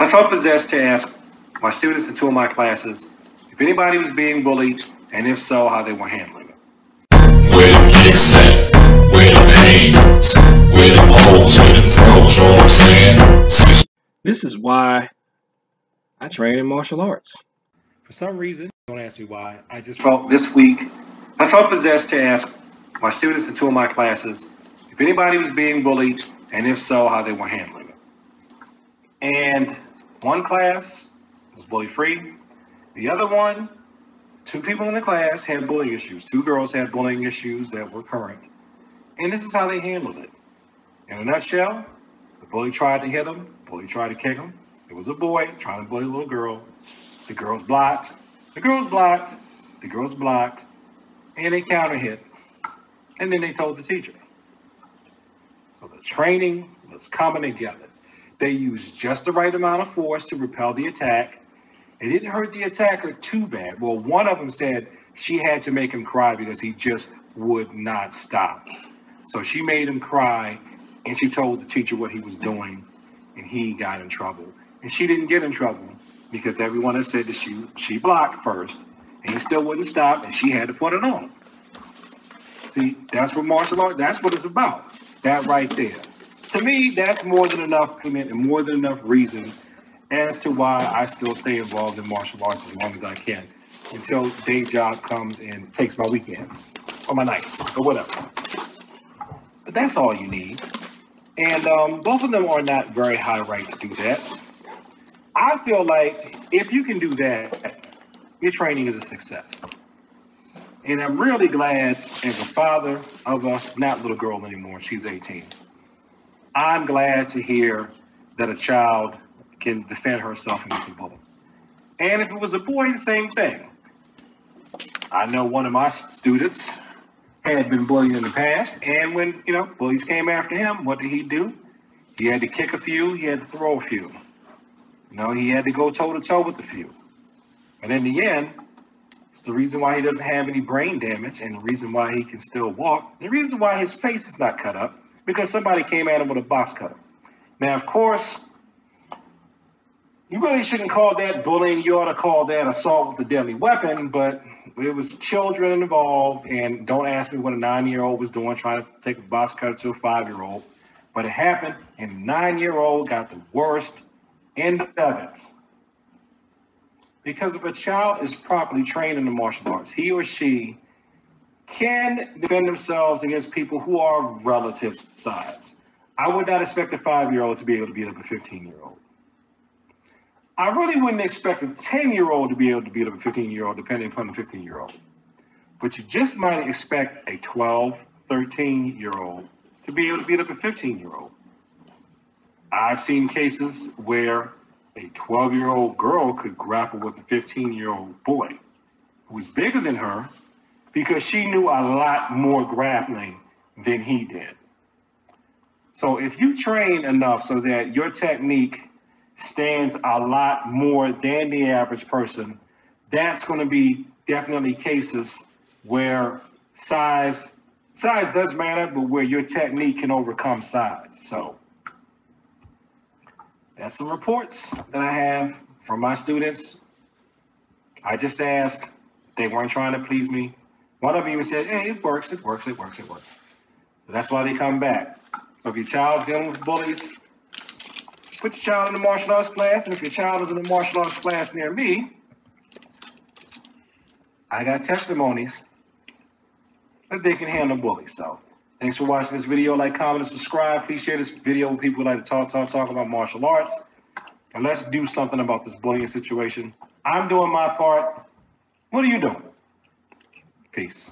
I felt possessed to ask my students in two of my classes if anybody was being bullied, and if so, how they were handling it. Where them kicks at? Where them hands? Where them holes? Where them throws? You know what I'm saying? This is why I train in martial arts. For some reason, don't ask me why, I just felt this week, I felt possessed to ask my students in two of my classes if anybody was being bullied, and if so, how they were handling it. And one class was bully-free. The other one, two people in the class had bullying issues. Two girls had bullying issues that were current. And this is how they handled it. In a nutshell, the bully tried to hit him, the bully tried to kick him. It was a boy trying to bully a little girl. The girls blocked, the girls blocked, the girls blocked, and they counter hit. And then they told the teacher. So the training was coming together. They used just the right amount of force to repel the attack. It didn't hurt the attacker too bad. Well, one of them said she had to make him cry because he just would not stop. So she made him cry, and she told the teacher what he was doing, and he got in trouble. And she didn't get in trouble because everyone had said that she blocked first, and he still wouldn't stop, and she had to put it on him. See, that's what martial art, that's what it's about. That right there. To me, that's more than enough payment and more than enough reason as to why I still stay involved in martial arts as long as I can until day job comes and takes my weekends or my nights or whatever. But that's all you need. And both of them are not very high right to do that. I feel like if you can do that, your training is a success. And I'm really glad as a father of a not little girl anymore, she's 18. I'm glad to hear that a child can defend herself against a bully. And if it was a boy, the same thing. I know one of my students had been bullied in the past, and when, bullies came after him, what did he do? He had to kick a few, he had to throw a few. He had to go toe-to-toe with a few. And in the end, it's the reason why he doesn't have any brain damage, and the reason why he can still walk, the reason why his face is not cut up, because somebody came at him with a box cutter. Now, of course, you really shouldn't call that bullying. You ought to call that assault with a deadly weapon, but it was children involved, and don't ask me what a 9-year-old was doing trying to take a box cutter to a 5-year-old. But it happened, and the 9-year-old got the worst end of it. Because if a child is properly trained in the martial arts, he or she can defend themselves against people who are relative size. I would not expect a 5-year-old to be able to beat up a 15-year-old. I really wouldn't expect a 10-year-old to be able to beat up a 15-year-old, depending upon the 15-year-old. But you just might expect a 12, 13-year-old to be able to beat up a 15-year-old. I've seen cases where a 12-year-old girl could grapple with a 15-year-old boy who was bigger than her because she knew a lot more grappling than he did. So if you train enough so that your technique stands a lot more than the average person, that's going to be definitely cases where size does matter, but where your technique can overcome size. So that's some reports that I have from my students. I just asked. They weren't trying to please me. One of them even said, hey, it works, it works, it works, it works. So that's why they come back. So if your child's dealing with bullies, put your child in the martial arts class. And if your child is in the martial arts class near me, I got testimonies that they can handle bullies. So thanks for watching this video. Like, comment, and subscribe. Please share this video with people who like to talk about martial arts. And let's do something about this bullying situation. I'm doing my part. What are you doing? Peace.